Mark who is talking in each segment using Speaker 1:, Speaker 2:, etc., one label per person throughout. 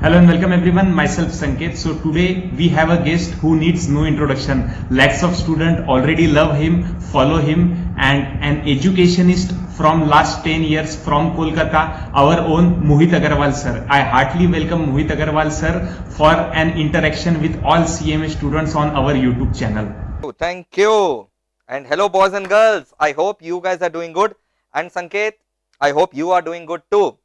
Speaker 1: Hello and welcome everyone, myself Sanket. So today we have a guest who needs no introduction. Lakhs of students already love him, follow him, and an educationist from last 10 years from Kolkata, our own Mohit Agarwal sir. I heartily welcome Mohit Agarwal sir for an interaction with all CMA students on our YouTube channel.
Speaker 2: Thank you. And hello boys and girls. I hope you guys are doing good. And Sanket, I hope you are doing good too.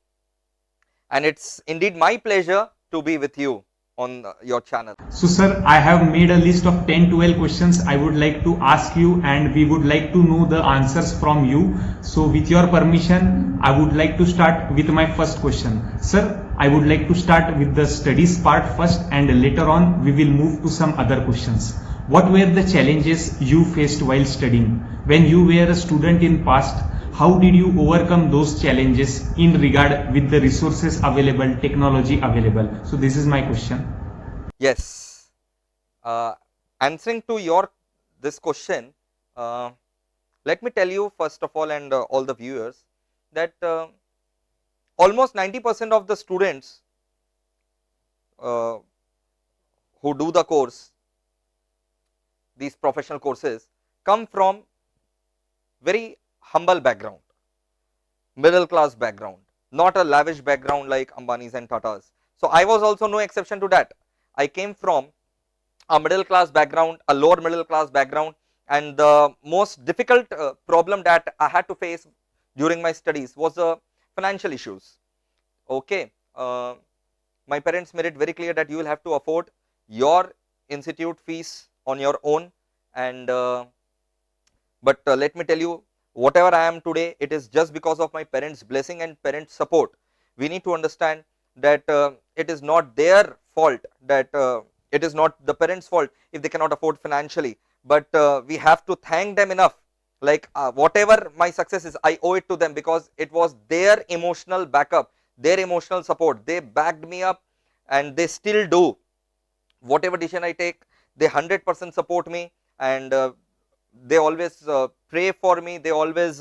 Speaker 2: And it's indeed my pleasure to be with you on your channel.
Speaker 1: So sir, I have made a list of 10-12 questions I would like to ask you, and we would like to know the answers from you. So with your permission, I would like to start with my first question. Sir, I would like to start with the studies part first, and later on we will move to some other questions. What were the challenges you faced while studying? When you were a student in past, how did you overcome those challenges in regard with the resources available, technology available? So this is my question.
Speaker 2: Yes. Answering to this question, let me tell you first of all, and all the viewers, that almost 90% of the students who do the course, these professional courses, come from very humble background, middle class background, not a lavish background like Ambani's and Tata's. So I was also no exception to that. I came from a middle class background, a lower middle class background, and the most difficult problem that I had to face during my studies was financial issues. Okay, my parents made it very clear that you will have to afford your institute fees on your own, and but let me tell you, whatever I am today, it is just because of my parents' blessing and parents' support. We need to understand that it is not their fault, that it is not the parents' fault if they cannot afford financially, but we have to thank them enough. Like whatever my success is, I owe it to them, because it was their emotional backup, their emotional support. They backed me up, and they still do. Whatever decision I take, they 100% support me, and they always pray for me, they always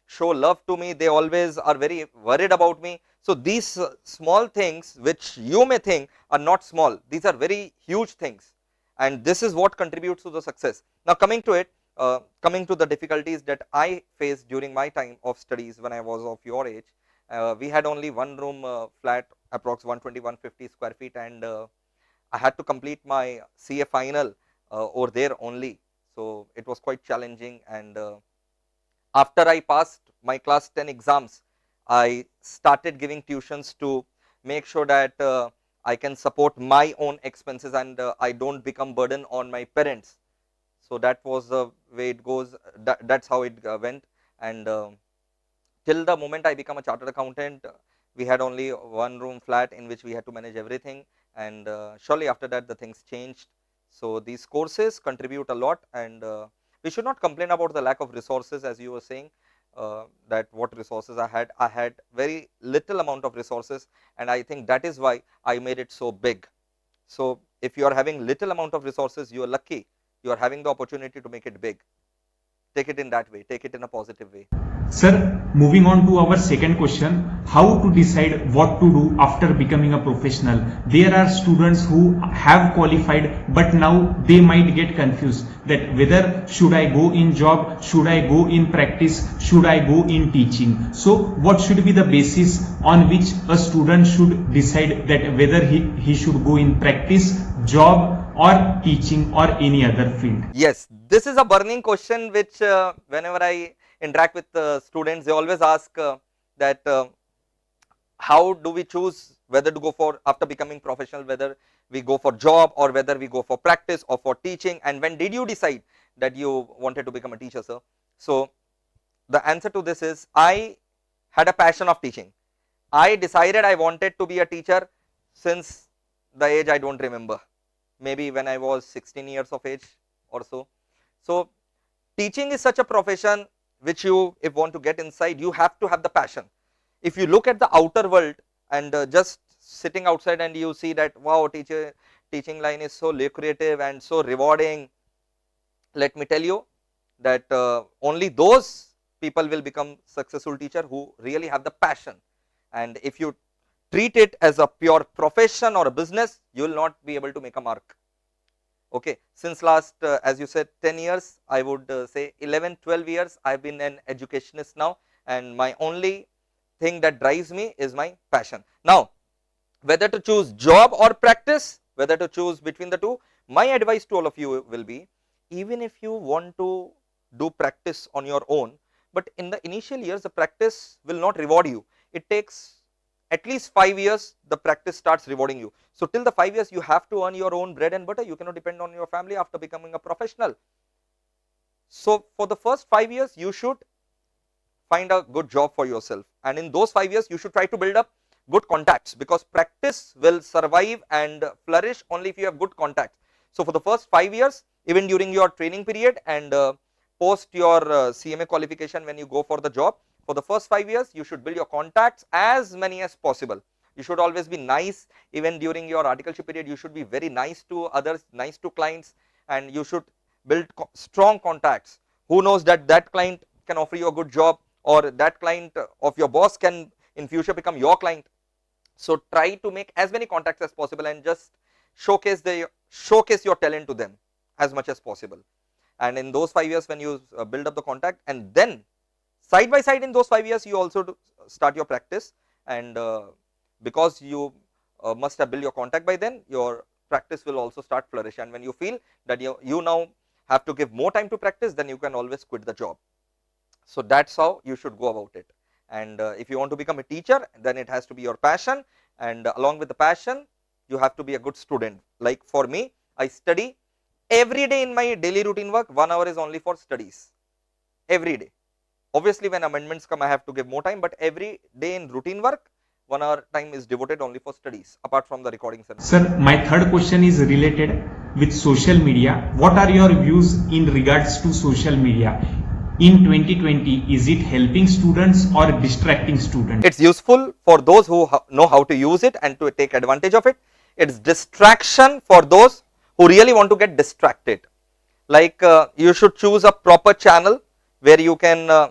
Speaker 2: show love to me, they always are very worried about me. So these small things which you may think are not small, these are very huge things, and this is what contributes to the success. Now coming to it, coming to the difficulties that I faced during my time of studies when I was of your age, we had only one room flat, approx 120-150 square feet, and I had to complete my CA final over there only. So it was quite challenging, and after I passed my class 10 exams, I started giving tuitions to make sure that I can support my own expenses, and I don't become burden on my parents. So that was the way it goes, that's how it went, and till the moment I become a chartered accountant, we had only one room flat in which we had to manage everything, and surely after that the things changed. So these courses contribute a lot, and we should not complain about the lack of resources, as you were saying, that what resources I had very little amount of resources, and I think that is why I made it so big. So if you are having little amount of resources, you are lucky, you are having the opportunity to make it big. Take it in that way, take it in a positive way.
Speaker 1: Sir, moving on to our second question, how to decide what to do after becoming a professional? There are students who have qualified, but now they might get confused that whether should I go in job, should I go in practice, should I go in teaching? So what should be the basis on which a student should decide that whether he should go in practice, job, or teaching, or any other field?
Speaker 2: Yes, this is a burning question which whenever I interact with students, they always ask that how do we choose whether to go for, after becoming professional, whether we go for job or whether we go for practice or for teaching, and when did you decide that you wanted to become a teacher, sir? So the answer to this is, I had a passion of teaching. I decided I wanted to be a teacher since the age I don't remember, maybe when I was 16 years of age or so. So teaching is such a profession which you, if want to get inside, you have to have the passion. If you look at the outer world and just sitting outside and you see that, wow, teaching line is so lucrative and so rewarding, let me tell you that only those people will become successful teacher who really have the passion. And if you treat it as a pure profession or a business, you will not be able to make a mark. Okay, since last as you said 10 years, I would say 11, 12 years I have been an educationist now, and my only thing that drives me is my passion. Now, whether to choose job or practice, whether to choose between the two, my advice to all of you will be, even if you want to do practice on your own, but in the initial years the practice will not reward you. It takes at least 5 years the practice starts rewarding you. So till the 5 years you have to earn your own bread and butter, you cannot depend on your family after becoming a professional. So for the first 5 years you should find a good job for yourself, and in those 5 years you should try to build up good contacts, because practice will survive and flourish only if you have good contacts. So for the first 5 years, even during your training period and post your CMA qualification when you go for the job, for the first 5 years you should build your contacts as many as possible. You should always be nice. Even during your articleship period you should be very nice to others, nice to clients, and you should build strong contacts. Who knows that that client can offer you a good job, or that client of your boss can in future become your client. So try to make as many contacts as possible and just showcase your talent to them as much as possible. And in those 5 years when you build up the contact, and then side by side in those 5 years you also start your practice, and because you must have built your contact by then, your practice will also start flourish. And when you feel that you now have to give more time to practice, then you can always quit the job. So that's how you should go about it. And if you want to become a teacher, then it has to be your passion, and along with the passion you have to be a good student. Like for me, I study every day in my daily routine work. 1 hour is only for studies, every day. Obviously when amendments come I have to give more time, but every day in routine work 1 hour time is devoted only for studies, apart from the recordings.
Speaker 1: Sir, my third question is related with social media. What are your views in regards to social media? In 2020, is it helping students or distracting students?
Speaker 2: It's useful for those who know how to use it and to take advantage of it. It's distraction for those who really want to get distracted. Like you should choose a proper channel where you can,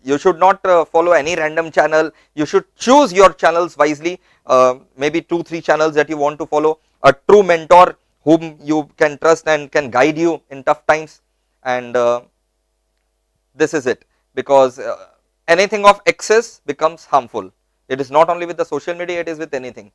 Speaker 2: you should not follow any random channel. You should choose your channels wisely, maybe 2-3 channels that you want to follow, a true mentor whom you can trust and can guide you in tough times. And this is it, because anything of excess becomes harmful. It is not only with the social media, it is with anything.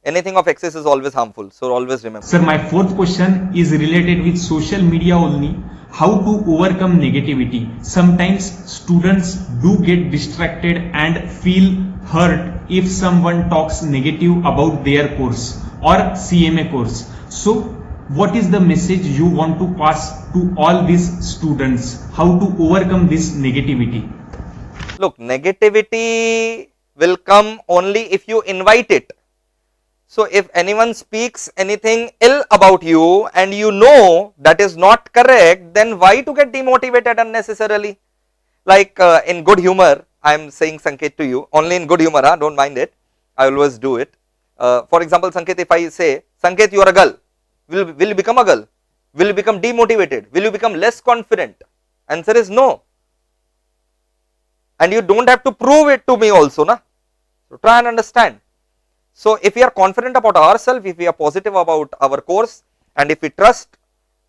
Speaker 2: Anything of excess is always harmful, so always remember.
Speaker 1: Sir, my fourth question is related with social media only. How to overcome negativity? Sometimes students do get distracted and feel hurt if someone talks negative about their course or CMA course. So what is the message you want to pass to all these students? How to overcome this negativity?
Speaker 2: Look, negativity will come only if you invite it. So if anyone speaks anything ill about you and you know that is not correct, then why to get demotivated unnecessarily? Like in good humor, I am saying Sanket to you, only in good humor, don't mind it, I always do it. For example, Sanket, if I say, Sanket, you are a girl, will you become a girl? Will you become demotivated? Will you become less confident? Answer is no. And you don't have to prove it to me also, na? So try and understand. So if we are confident about ourselves, if we are positive about our course, and if we trust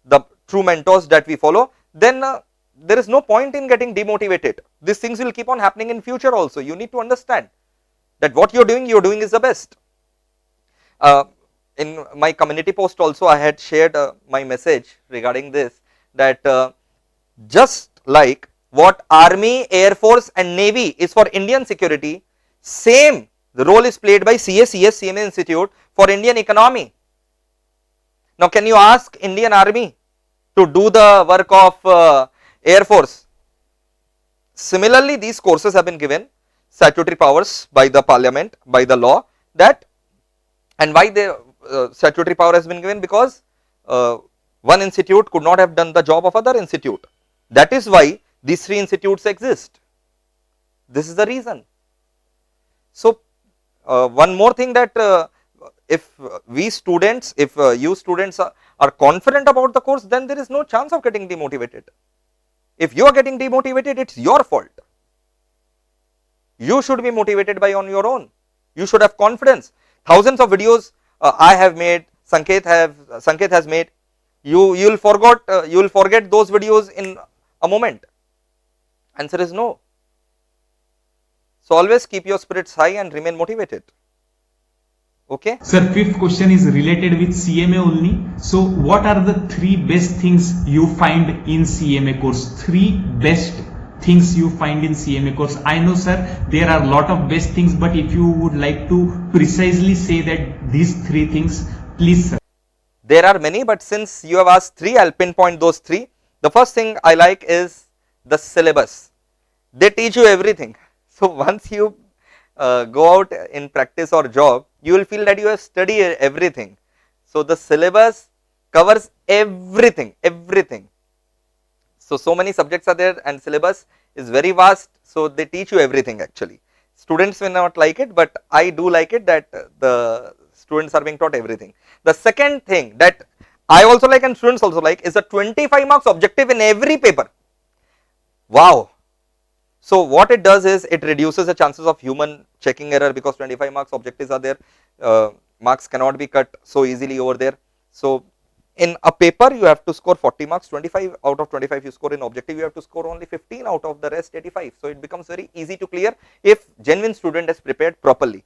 Speaker 2: the true mentors that we follow, then there is no point in getting demotivated. These things will keep on happening in future also. You need to understand that what you're doing is the best. In my community post also I had shared my message regarding this, that just like what Army, Air Force and Navy is for Indian security, same the role is played by CACS, CMA Institute for Indian economy. Now can you ask Indian Army to do the work of Air Force? Similarly, these courses have been given statutory powers by the parliament, by the law, that, and why the statutory power has been given? Because one institute could not have done the job of other institute. That is why these 3 institutes exist. This is the reason. So one more thing, that if we students, if you students are confident about the course, then there is no chance of getting demotivated. If you are getting demotivated, it's your fault. You should be motivated by on your own. You should have confidence. Thousands of videos I have made, Sanket has made. You will forget those videos in a moment. Answer is no. So always keep your spirits high and remain motivated. Okay.
Speaker 1: Sir, fifth question is related with CMA only. So what are the three best things you find in CMA course? Three best things you find in CMA course. I know, sir, there are a lot of best things, but if you would like to precisely say that these three things, please, sir.
Speaker 2: There are many, but since you have asked three, I'll pinpoint those three. The first thing I like is the syllabus. They teach you everything. So once you go out in practice or job, you will feel that you have studied everything. So the syllabus covers everything. So many subjects are there and syllabus is very vast. So they teach you everything actually. Students may not like it, but I do like it that the students are being taught everything. The second thing that I also like and students also like is the 25 marks objective in every paper. Wow. So what it does is it reduces the chances of human checking error because 25 marks objectives are there. Marks cannot be cut so easily over there. So in a paper you have to score 40 marks, 25 out of 25 you score. In objective you have to score only 15 out of the rest 85. So it becomes very easy to clear if genuine student is prepared properly.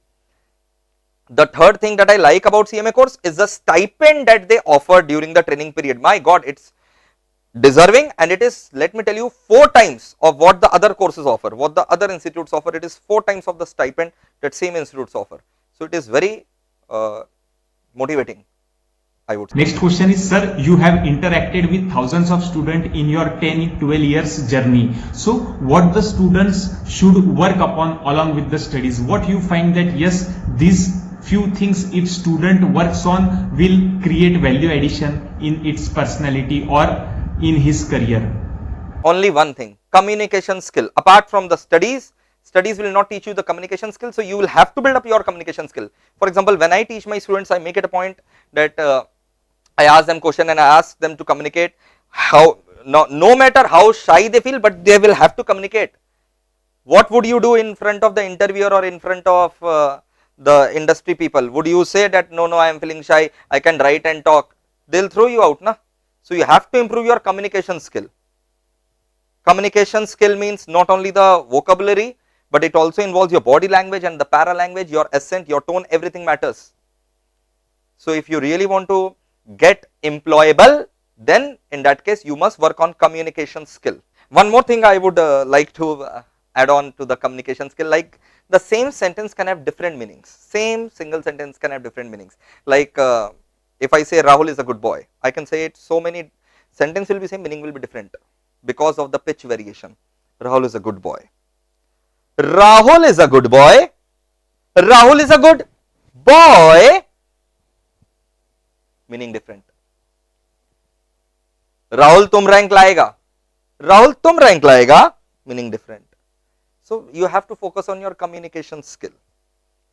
Speaker 2: The third thing that I like about CMA course is the stipend that they offer during the training period. My God, it's deserving, and it is, let me tell you, 4 times of what the other courses offer, what the other institutes offer. It is 4 times of the stipend that same institutes offer. So it is very motivating, I would say.
Speaker 1: Next question is, sir, you have interacted with thousands of students in your 10-12 years journey. So what the students should work upon along with the studies? What you find that yes, these few things if student works on will create value addition in its personality or in his career?
Speaker 2: Only one thing, communication skill. Apart from the studies will not teach you the communication skill. So you will have to build up your communication skill. For example, when I teach my students, I make it a point that I ask them question and I ask them to communicate. No matter how shy they feel, but they will have to communicate. What would you do in front of the interviewer or in front of the industry people? Would you say that no, I am feeling shy, I can write and talk? They'll throw you out, na? So you have to improve your communication skill. Communication skill means not only the vocabulary, but it also involves your body language and the para language, your accent, your tone, everything matters. So if you really want to get employable, then in that case you must work on communication skill. One more thing I would like to add on to the communication skill, like the same sentence can have different meanings. Same single sentence can have different meanings. Like if I say Rahul is a good boy, I can say it so many sentence will be same, meaning will be different because of the pitch variation. Rahul is a good boy. Rahul is a good boy. Rahul is a good boy. Meaning different. Rahul tum rank laega. Rahul tum rank laega. Meaning different. So you have to focus on your communication skill.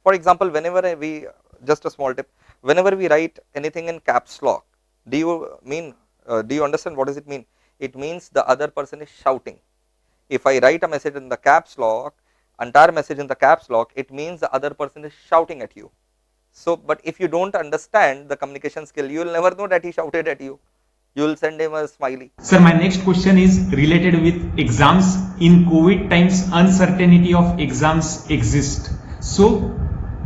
Speaker 2: For example, whenever we, just a small tip, whenever we write anything in caps lock, do you understand what does it mean? It means the other person is shouting. If I write a message in the caps lock, entire message in the caps lock, it means the other person is shouting at you. So, but if you don't understand the communication skill, you will never know that he shouted at you. You will send him a smiley.
Speaker 1: Sir, my next question is related with exams. In COVID times, uncertainty of exams exist. So,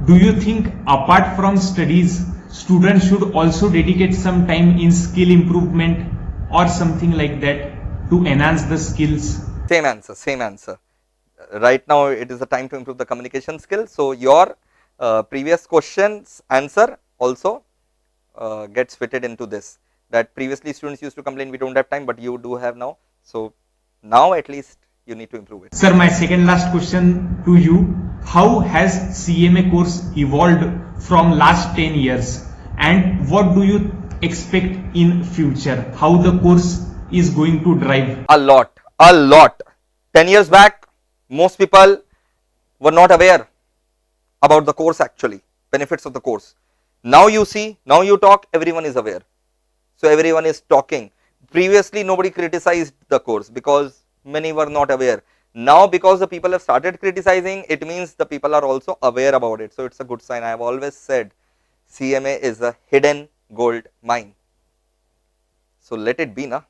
Speaker 1: do you think apart from studies, students should also dedicate some time in skill improvement or something like that to enhance the skills?
Speaker 2: Same answer. Right now, it is the time to improve the communication skill. So, your previous question's answer also gets fitted into this. That previously students used to complain we don't have time, but you do have now. So now at least you need to improve it.
Speaker 1: Sir, my second last question to you. How has CMA course evolved from last 10 years and what do you expect in future? How the course is going to drive?
Speaker 2: A lot. 10 years back, most people were not aware about the course actually, benefits of the course. Now you see, now you talk, everyone is aware. So everyone is talking. Previously nobody criticized the course because many were not aware. Now because the people have started criticizing, it means the people are also aware about it. So it's a good sign. I have always said CMA is a hidden gold mine. So let it be, na.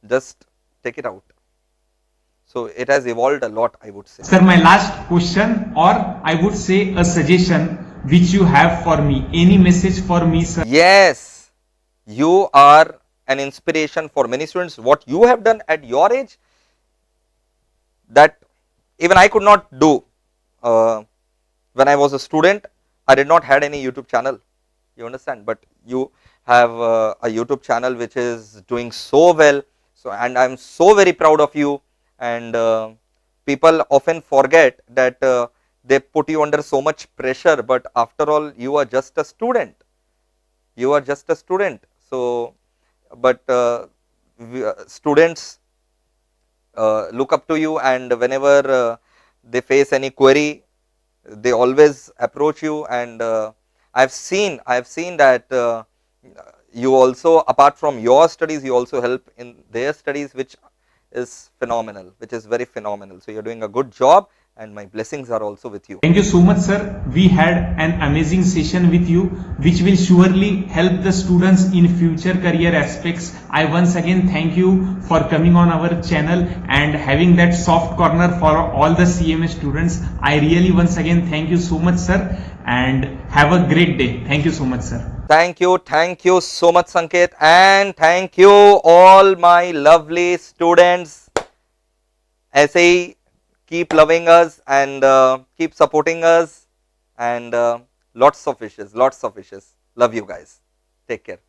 Speaker 2: Just take it out. So it has evolved a lot, I would say.
Speaker 1: Sir, my last question, or I would say a suggestion which you have for me. Any message for me, sir?
Speaker 2: Yes, you are an inspiration for many students. What you have done at your age, that even I could not do. When I was a student, I did not had any YouTube channel. You understand? But you have a YouTube channel which is doing so well. So, and I am so very proud of you. And people often forget that they put you under so much pressure, but after all, you are just a student. You are just a student. So, but students look up to you, and whenever they face any query, they always approach you. And I've seen that you also, apart from your studies, you also help in their studies, which is phenomenal, which is very phenomenal. So you're doing a good job, and my blessings are also with you.
Speaker 1: Thank you so much, sir. We had an amazing session with you, which will surely help the students in future career aspects. I once again thank you for coming on our channel and having that soft corner for all the CMA students. I really once again thank you so much, sir, and have a great day. Thank you so much, sir.
Speaker 2: Thank you so much, Sanket, and thank you all my lovely students. ऐसे ही keep loving us and keep supporting us, and lots of wishes. Love you guys. Take care.